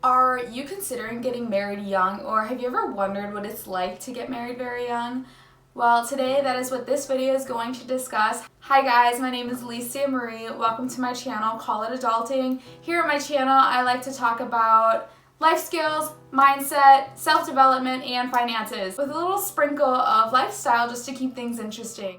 Are you considering getting married young, or have you ever wondered what it's like to get married very young? Well, today that is what this video is going to discuss. Hi guys, my name is Lisa Marie. Welcome to my channel, Call It Adulting. Here at my channel, I like to talk about life skills, mindset, self-development, and finances, with a little sprinkle of lifestyle just to keep things interesting.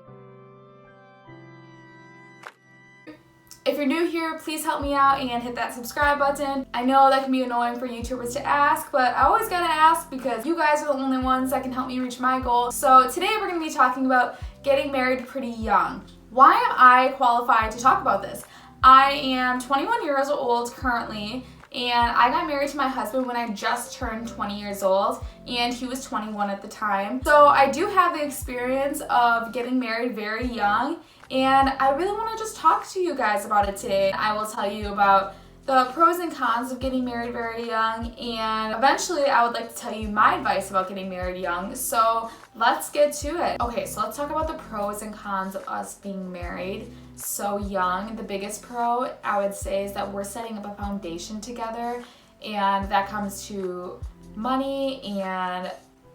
If you're new here, please help me out and hit that subscribe button. I know that can be annoying for YouTubers to ask, but I always gotta ask because you guys are the only ones that can help me reach my goal. So today we're gonna be talking about getting married pretty young. Why am I qualified to talk about this? I am 21 years old currently, and I got married to my husband when I just turned 20 years old, and he was 21 at the time. So I do have the experience of getting married very young, and I really want to just talk to you guys about it today. I will tell you about the pros and cons of getting married very young, and eventually I would like to tell you my advice about getting married young. So let's get to it. Okay, so let's talk about the pros and cons of us being married so young. The biggest pro I would say is that we're setting up a foundation together, and that comes to money and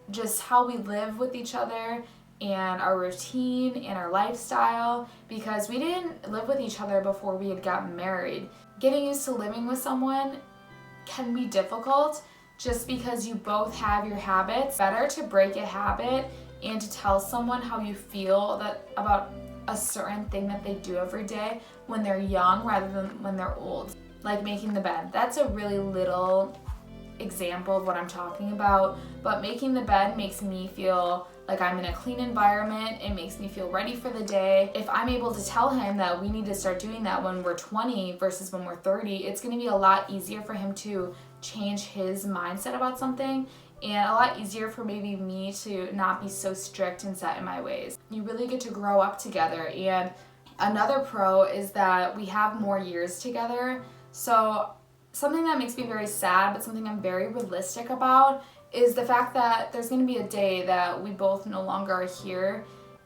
just how we live with each other and our routine and our lifestyle, because we didn't live with each other before we had gotten married. Getting used to living with someone can be difficult just because you both have your habits. Better to break a habit and to tell someone how you feel about a certain thing that they do every day when they're young rather than when they're old. Like making the bed. That's a really little example of what I'm talking about, but making the bed makes me feel like I'm in a clean environment. It makes me feel ready for the day. If I'm able to tell him that we need to start doing that when we're 20 versus when we're 30, it's going to be a lot easier for him to change his mindset about something, and a lot easier for maybe me to not be so strict and set in my ways. You really get to grow up together. And another pro is that we have more years together. So something that makes me very sad, but something I'm very realistic about, is the fact that there's going to be a day that we both no longer are here,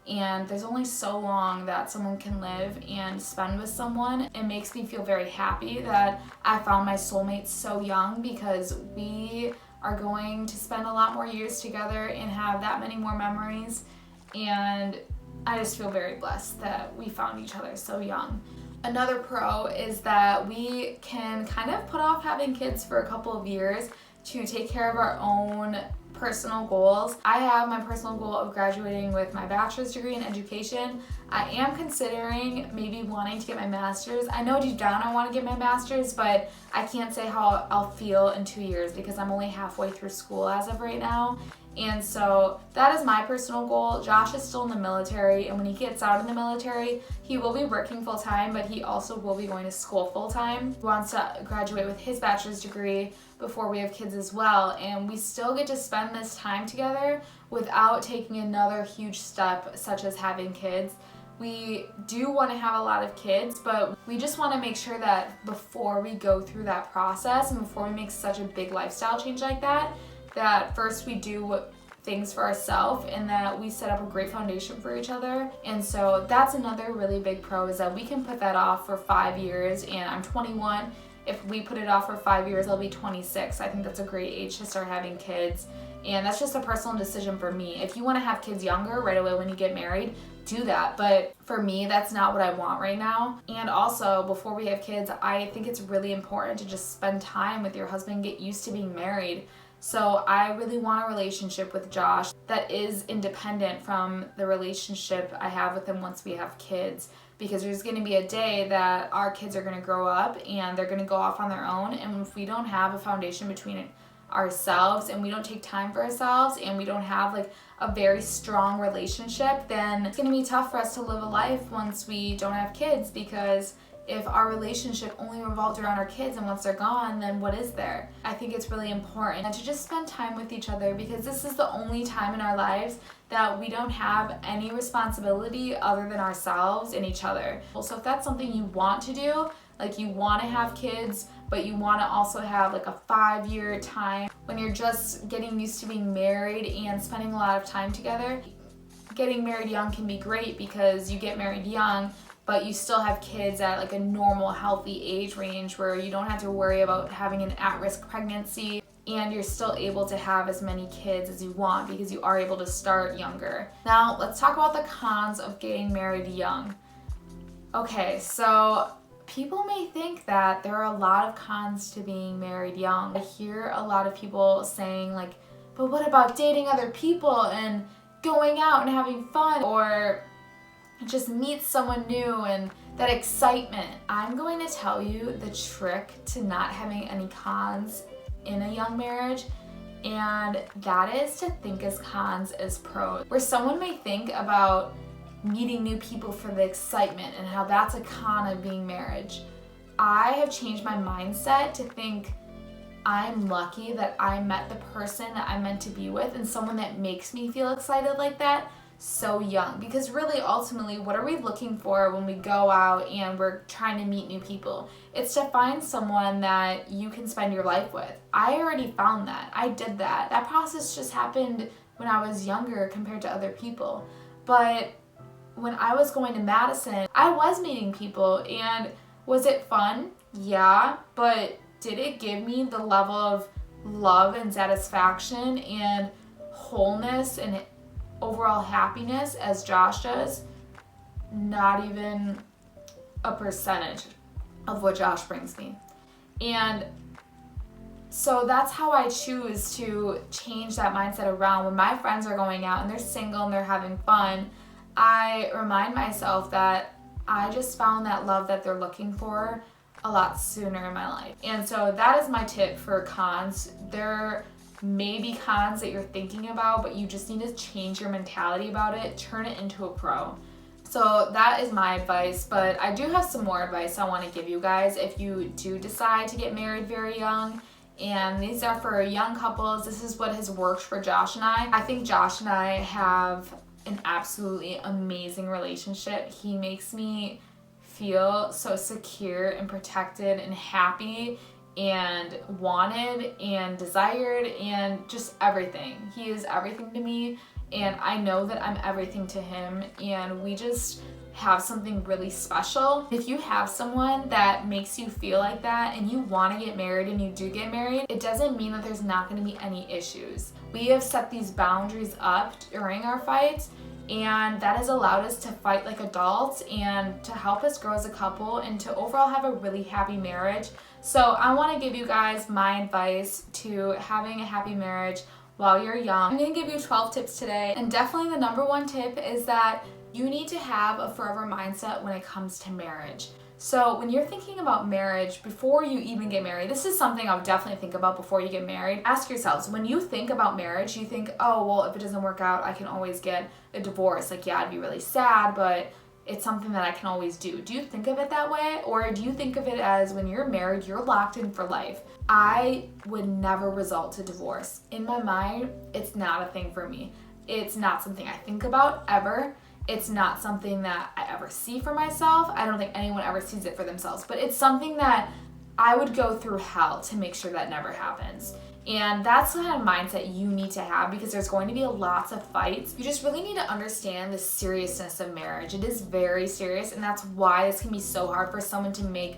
and there's only so long that someone can live and spend with someone. It makes me feel very happy that I found my soulmate so young, because we are going to spend a lot more years together and have that many more memories, and I just feel very blessed that we found each other so young. Another pro is that we can kind of put off having kids for a couple of years to take care of our own personal goals. I have my personal goal of graduating with my bachelor's degree in education. I am considering maybe wanting to get my master's. I know deep down I want to get my master's, but I can't say how I'll feel in 2 years because I'm only halfway through school as of right now. And so that is my personal goal. Josh is still in the military, and when he gets out of the military, he will be working full-time, but he also will be going to school full-time. He wants to graduate with his bachelor's degree before we have kids as well, and we still get to spend this time together without taking another huge step such as having kids. We do want to have a lot of kids, but we just want to make sure that before we go through that process and before we make such a big lifestyle change like that first we do things for ourselves and that we set up a great foundation for each other. And so that's another really big pro, is that we can put that off for 5 years, and I'm 21. If we put it off for 5 years, I'll be 26. I think that's a great age to start having kids, and that's just a personal decision for me. If you want to have kids younger, right away when you get married, do that. But for me, that's not what I want right now. And also, before we have kids, I think it's really important to just spend time with your husband, get used to being married. So I really want a relationship with Josh that is independent from the relationship I have with him once we have kids, because there's going to be a day that our kids are going to grow up and they're going to go off on their own, and if we don't have a foundation between ourselves and we don't take time for ourselves and we don't have like a very strong relationship, then it's going to be tough for us to live a life once we don't have kids, because if our relationship only revolved around our kids and once they're gone, then what is there? I think it's really important to just spend time with each other, because this is the only time in our lives that we don't have any responsibility other than ourselves and each other. So if that's something you want to do, like you want to have kids, but you want to also have like a 5-year time when you're just getting used to being married and spending a lot of time together, getting married young can be great, because you get married young, but you still have kids at like a normal, healthy age range where you don't have to worry about having an at-risk pregnancy, and you're still able to have as many kids as you want because you are able to start younger. Now, let's talk about the cons of getting married young. Okay, so people may think that there are a lot of cons to being married young. I hear a lot of people saying like, but what about dating other people and going out and having fun, or just meet someone new and that excitement? I'm going to tell you the trick to not having any cons in a young marriage, and that is to think as cons as pros. Where someone may think about meeting new people for the excitement and how that's a con of being marriage, I have changed my mindset to think I'm lucky that I met the person that I'm meant to be with and someone that makes me feel excited like that so young. Because really, ultimately, what are we looking for when we go out and we're trying to meet new people? It's to find someone that you can spend your life with. I already found that. I did that. That process just happened when I was younger compared to other people. But when I was going to Madison, I was meeting people, and was it fun? Yeah, but did it give me the level of love and satisfaction and wholeness and overall happiness as Josh does? Not even a percentage of what Josh brings me. And so that's how I choose to change that mindset around. When my friends are going out and they're single and they're having fun, I remind myself that I just found that love that they're looking for a lot sooner in my life. And so that is my tip for cons. There may be cons that you're thinking about, but you just need to change your mentality about it, turn it into a pro. So that is my advice, but I do have some more advice I want to give you guys if you do decide to get married very young. And these are for young couples. This is what has worked for Josh and I. I think Josh and I have an absolutely amazing relationship. He makes me feel so secure and protected and happy and wanted and desired and just everything. He is everything to me, and I know that I'm everything to him, and we just have something really special. If you have someone that makes you feel like that and you want to get married and you do get married, it doesn't mean that there's not going to be any issues. We have set these boundaries up during our fights, and that has allowed us to fight like adults and to help us grow as a couple and to overall have a really happy marriage. So I want to give you guys my advice to having a happy marriage while you're young. I'm going to give you 12 tips today, and definitely the number one tip is that you need to have a forever mindset when it comes to marriage. So when you're thinking about marriage before you even get married, this is something I would definitely think about before you get married. Ask yourselves, when you think about marriage, you think, oh, well, if it doesn't work out, I can always get a divorce. Like, yeah, I'd be really sad, but it's something that I can always do. Do you think of it that way? Or do you think of it as when you're married, you're locked in for life? I would never resort to divorce. In my mind, it's not a thing for me. It's not something I think about ever. It's not something that I ever see for myself. I don't think anyone ever sees it for themselves, but it's something that I would go through hell to make sure that never happens. And that's the kind of mindset you need to have, because there's going to be lots of fights. You just really need to understand the seriousness of marriage. It is very serious, and that's why this can be so hard for someone to make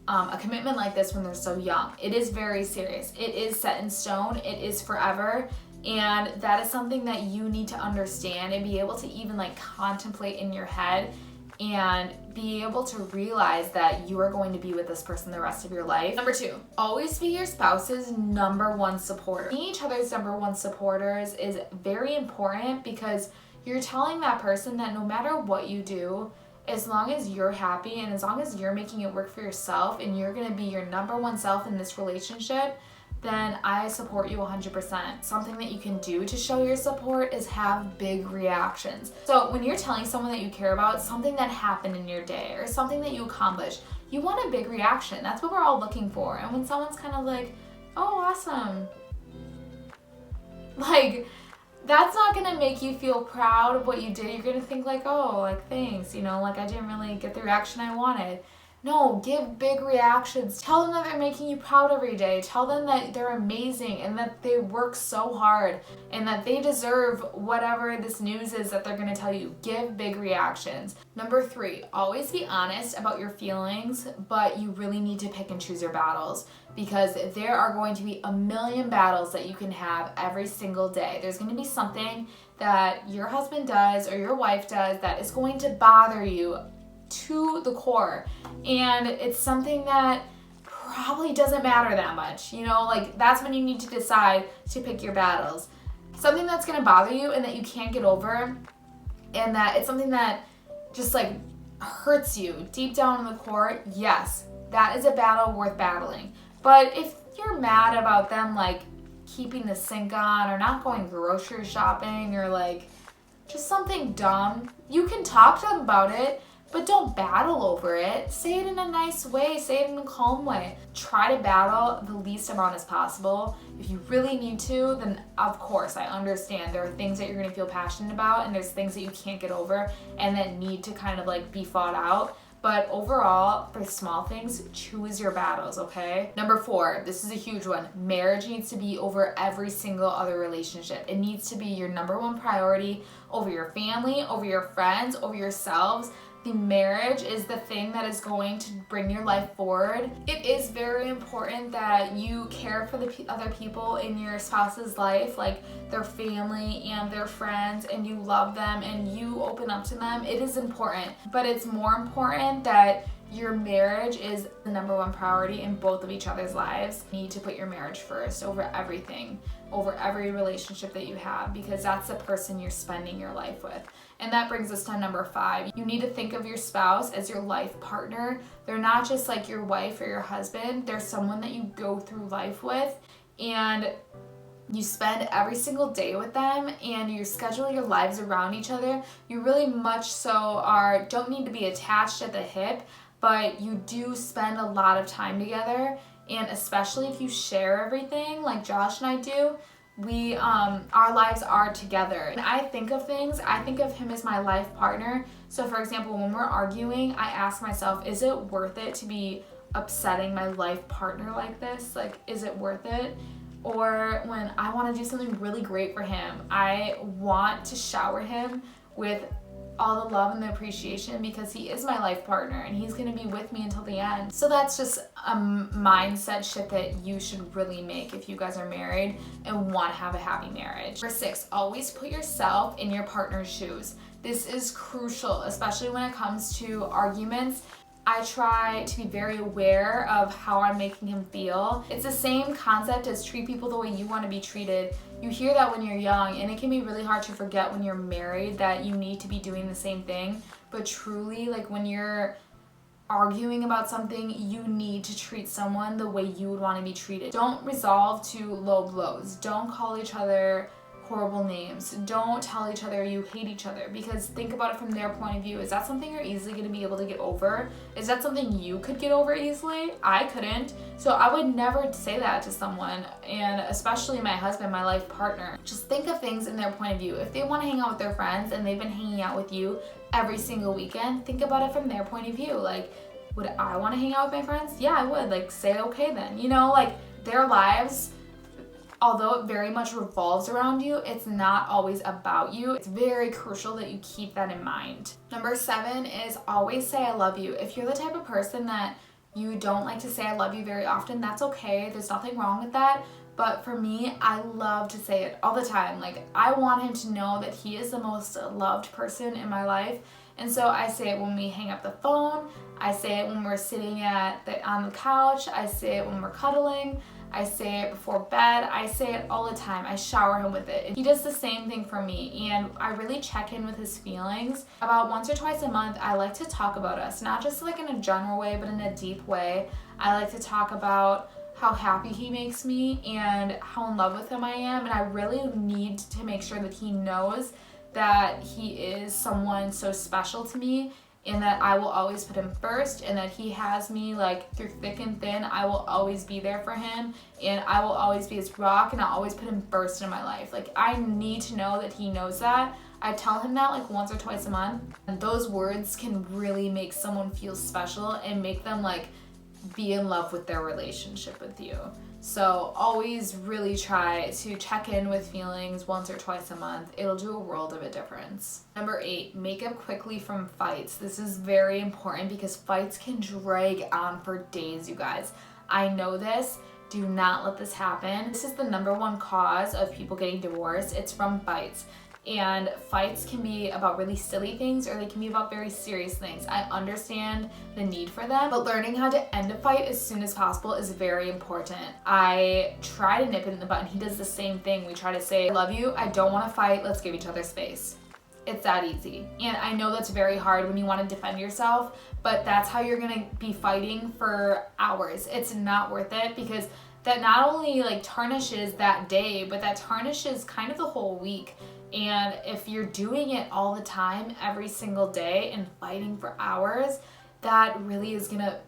a commitment like this when they're so young. It is very serious. It is set in stone. It is forever. And that is something that you need to understand and be able to even like contemplate in your head and be able to realize that you are going to be with this person the rest of your life. Number 2, always be your spouse's number one supporter. Being each other's number one supporters is very important, because you're telling that person that no matter what you do, as long as you're happy and as long as you're making it work for yourself and you're going to be your number one self in this relationship, then I support you 100%. Something that you can do to show your support is have big reactions. So when you're telling someone that you care about something that happened in your day or something that you accomplished, you want a big reaction. That's what we're all looking for. And when someone's kind of like, oh, awesome, like, that's not gonna make you feel proud of what you did. You're gonna think like, oh, like, thanks, you know, like I didn't really get the reaction I wanted. No, give big reactions. Tell them that they're making you proud every day. Tell them that they're amazing and that they work so hard and that they deserve whatever this news is that they're going to tell you. Give big reactions. Number 3, always be honest about your feelings, but you really need to pick and choose your battles, because there are going to be a million battles that you can have every single day. There's going to be something that your husband does or your wife does that is going to bother you to the core, and it's something that probably doesn't matter that much, like that's when you need to decide to pick your battles. Something that's going to bother you and that you can't get over, and that it's something that just like hurts you deep down in the core. Yes, that is a battle worth battling. But if you're mad about them like keeping the sink on or not going grocery shopping or like just something dumb, you can talk to them about it, but don't battle over it. Say it in a nice way. Say it in a calm way. Try to battle the least amount as possible. If you really need to, then of course, I understand. There are things that you're going to feel passionate about, and there's things that you can't get over and that need to kind of like be fought out. But overall, for small things, choose your battles, okay? Number 4, this is a huge one. Marriage needs to be over every single other relationship. It needs to be your number 1 priority over your family, over your friends, over yourselves. The marriage is the thing that is going to bring your life forward. It is very important that you care for the other people in your spouse's life, like their family and their friends, and you love them and you open up to them. It is important, but it's more important that your marriage is the number 1 priority in both of each other's lives. You need to put your marriage first over everything, over every relationship that you have, because that's the person you're spending your life with. And that brings us to number 5. You need to think of your spouse as your life partner. They're not just like your wife or your husband. They're someone that you go through life with, and you spend every single day with them, and you schedule your lives around each other. You really much so don't need to be attached at the hip, but you do spend a lot of time together. And especially if you share everything like Josh and I do, our lives are together. And I think of him as my life partner. So for example, when we're arguing, I ask myself, is it worth it to be upsetting my life partner like this? Like, is it worth it? Or when I want to do something really great for him, I want to shower him with all the love and the appreciation, because he is my life partner and he's going to be with me until the end. So that's just a mindset shift that you should really make if you guys are married and want to have a happy marriage. Number 6, always put yourself in your partner's shoes. This is crucial, especially when it comes to arguments. I try to be very aware of how I'm making him feel. It's the same concept as treat people the way you want to be treated. You hear that when you're young, and it can be really hard to forget when you're married that you need to be doing the same thing. But truly, like when you're arguing about something, you need to treat someone the way you would want to be treated. Don't resolve to low blows. Don't call each other horrible names. Don't tell each other you hate each other, because think about it from their point of view. Is that something you're easily going to be able to get over? Is that something you could get over easily? I couldn't. So I would never say that to someone, and especially my husband, my life partner. Just think of things in their point of view. If they want to hang out with their friends and they've been hanging out with you every single weekend, think about it from their point of view. Like, would I want to hang out with my friends? Yeah, I would. Like, say okay then. Like their lives, although it very much revolves around you, it's not always about you. It's very crucial that you keep that in mind. Number 7 is always say I love you. If you're the type of person that you don't like to say I love you very often, that's okay. There's nothing wrong with that. But for me, I love to say it all the time. Like, I want him to know that he is the most loved person in my life. And so I say it when we hang up the phone. I say it when we're sitting on the couch. I say it when we're cuddling. I say it before bed. I say it all the time. I shower him with it. He does the same thing for me, and I really check in with his feelings. About once or twice a month, I like to talk about us, not just like in a general way, but in a deep way. I like to talk about how happy he makes me and how in love with him I am, and I really need to make sure that he knows that he is someone so special to me and that I will always put him first, and that he has me like through thick and thin. I will always be there for him, and I will always be his rock, and I'll always put him first in my life. Like, I need to know that he knows that. I tell him that like once or twice a month, and those words can really make someone feel special and make them like be in love with their relationship with you. So always really try to check in with feelings once or twice a month. It'll do a world of a difference. Number 8, make up quickly from fights. This is very important because fights can drag on for days, you guys. I know this. Do not let this happen. This is the #1 cause of people getting divorced. It's from fights. And fights can be about really silly things, or they can be about very serious things. I understand the need for them, but learning how to end a fight as soon as possible is very important. I try to nip it in the bud. He does the same thing. We try to say, I love you, I don't want to fight, let's give each other space. It's that easy. And I know that's very hard when you want to defend yourself, but that's how you're gonna be fighting for hours. It's not worth it, because that not only like tarnishes that day, but that tarnishes kind of the whole week. And if you're doing it all the time, every single day, and fighting for hours, that really is gonna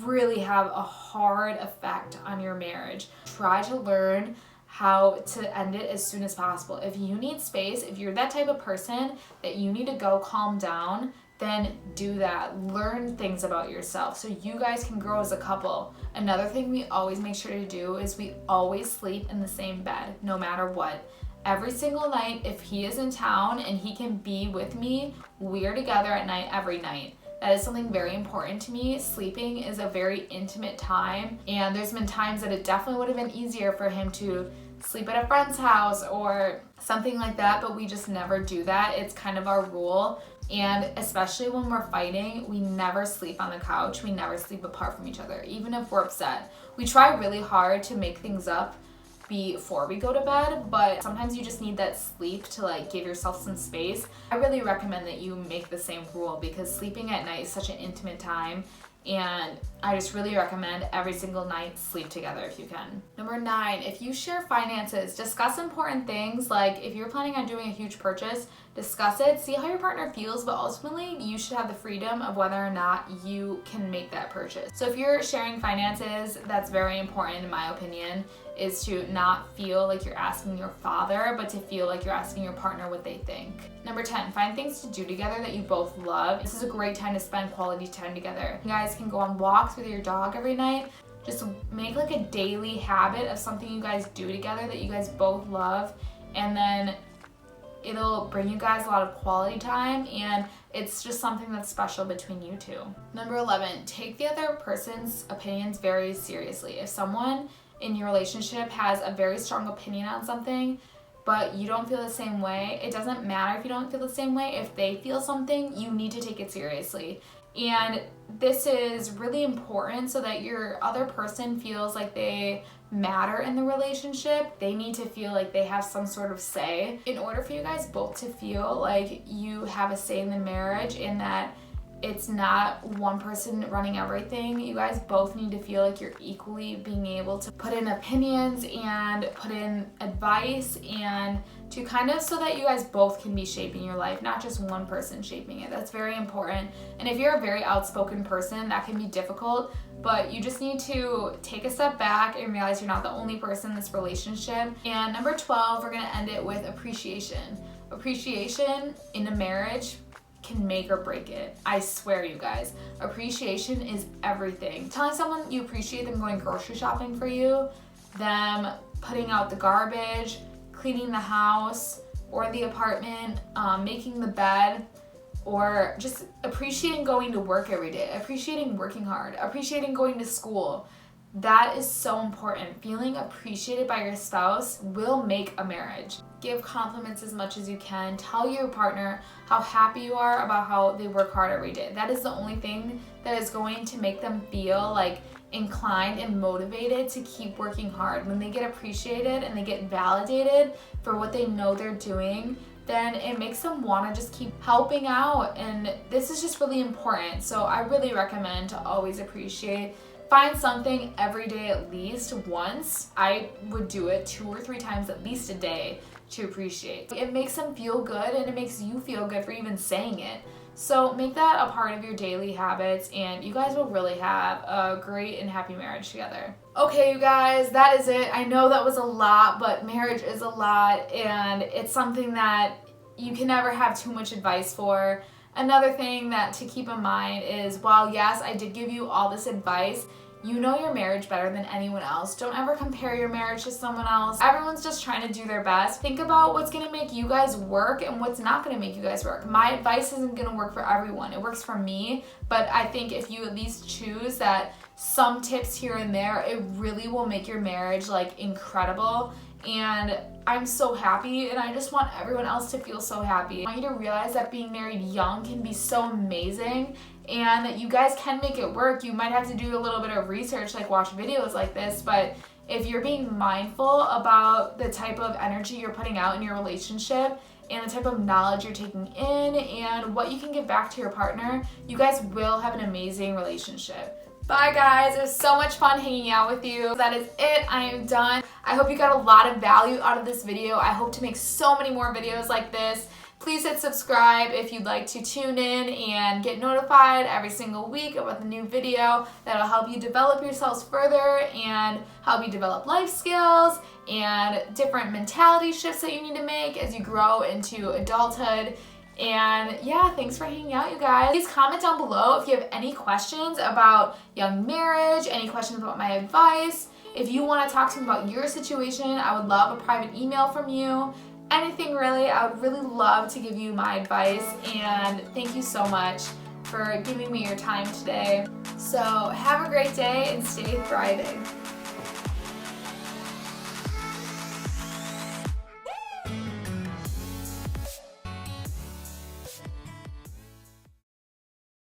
really have a hard effect on your marriage. Try to learn how to end it as soon as possible. If you need space, if you're that type of person that you need to go calm down, then do that. Learn things about yourself so you guys can grow as a couple. Another thing we always make sure to do is we always sleep in the same bed, no matter what. Every single night, if he is in town and he can be with me, we're together at night every night. That is something very important to me. Sleeping is a very intimate time, and there's been times that it definitely would have been easier for him to sleep at a friend's house or something like that, but we just never do that. It's kind of our rule. And especially when we're fighting, we never sleep on the couch. We never sleep apart from each other, even if we're upset. We try really hard to make things up before we go to bed, but sometimes you just need that sleep to like give yourself some space. I really recommend that you make the same rule, because sleeping at night is such an intimate time, and I just really recommend every single night sleep together if you can. Number 9, if you share finances, discuss important things. Like if you're planning on doing a huge purchase, discuss it, see how your partner feels, but ultimately you should have the freedom of whether or not you can make that purchase. So if you're sharing finances, that's very important in my opinion, is to not feel like you're asking your father, but to feel like you're asking your partner what they think. Number 10, find things to do together that you both love. This is a great time to spend quality time together. You guys can go on walks with your dog every night. Just make like a daily habit of something you guys do together that you guys both love, and then it'll bring you guys a lot of quality time, and it's just something that's special between you two. Number 11, take the other person's opinions very seriously. If someone in your relationship has a very strong opinion on something, but you don't feel the same way, it doesn't matter if you don't feel the same way. If they feel something, you need to take it seriously. And this is really important so that your other person feels like they matter in the relationship. They need to feel like they have some sort of say. In order for you guys both to feel like you have a say in the marriage, and that it's not one person running everything, you guys both need to feel like you're equally being able to put in opinions and put in advice, and to kind of so that you guys both can be shaping your life, not just one person shaping it. That's very important. And if you're a very outspoken person, that can be difficult, but you just need to take a step back and realize you're not the only person in this relationship. And number 12, we're gonna end it with appreciation. Appreciation in a marriage can make or break it. I swear, you guys, appreciation is everything. Telling someone you appreciate them going grocery shopping for you, them putting out the garbage, cleaning the house or the apartment, making the bed, or just appreciating going to work every day, appreciating working hard, appreciating going to school. That is so important. Feeling appreciated by your spouse will make a marriage. Give compliments as much as you can. Tell your partner how happy you are about how they work hard every day. That is the only thing that is going to make them feel like inclined and motivated to keep working hard. When they get appreciated and they get validated for what they know they're doing, then it makes them want to just keep helping out. And this is just really important. So I really recommend to always appreciate. Find something every day at least once. I would do it 2 or 3 times at least a day to appreciate. It makes them feel good, and it makes you feel good for even saying it. So make that a part of your daily habits, and you guys will really have a great and happy marriage together. Okay, you guys, that is it. I know that was a lot, but marriage is a lot, and it's something that you can never have too much advice for. Another thing that to keep in mind is, while yes, I did give you all this advice, you know your marriage better than anyone else. Don't ever compare your marriage to someone else. Everyone's just trying to do their best. Think about what's gonna make you guys work and what's not gonna make you guys work. My advice isn't gonna work for everyone. It works for me, but I think if you at least choose that some tips here and there, it really will make your marriage like incredible. And I'm so happy, and I just want everyone else to feel so happy. I want you to realize that being married young can be so amazing, and that you guys can make it work. You might have to do a little bit of research, like watch videos like this, but if you're being mindful about the type of energy you're putting out in your relationship and the type of knowledge you're taking in and what you can give back to your partner, you guys will have an amazing relationship. Bye guys, it was so much fun hanging out with you. That is it, I am done. I hope you got a lot of value out of this video. I hope to make so many more videos like this. Please hit subscribe if you'd like to tune in and get notified every single week about the new video. That'll help you develop yourselves further and help you develop life skills and different mentality shifts that you need to make as you grow into adulthood. And yeah, thanks for hanging out, you guys. Please comment down below if you have any questions about young marriage, any questions about my advice. If you want to talk to me about your situation, I would love a private email from you. Anything really, I would really love to give you my advice, and thank you so much for giving me your time today. So have a great day and stay thriving.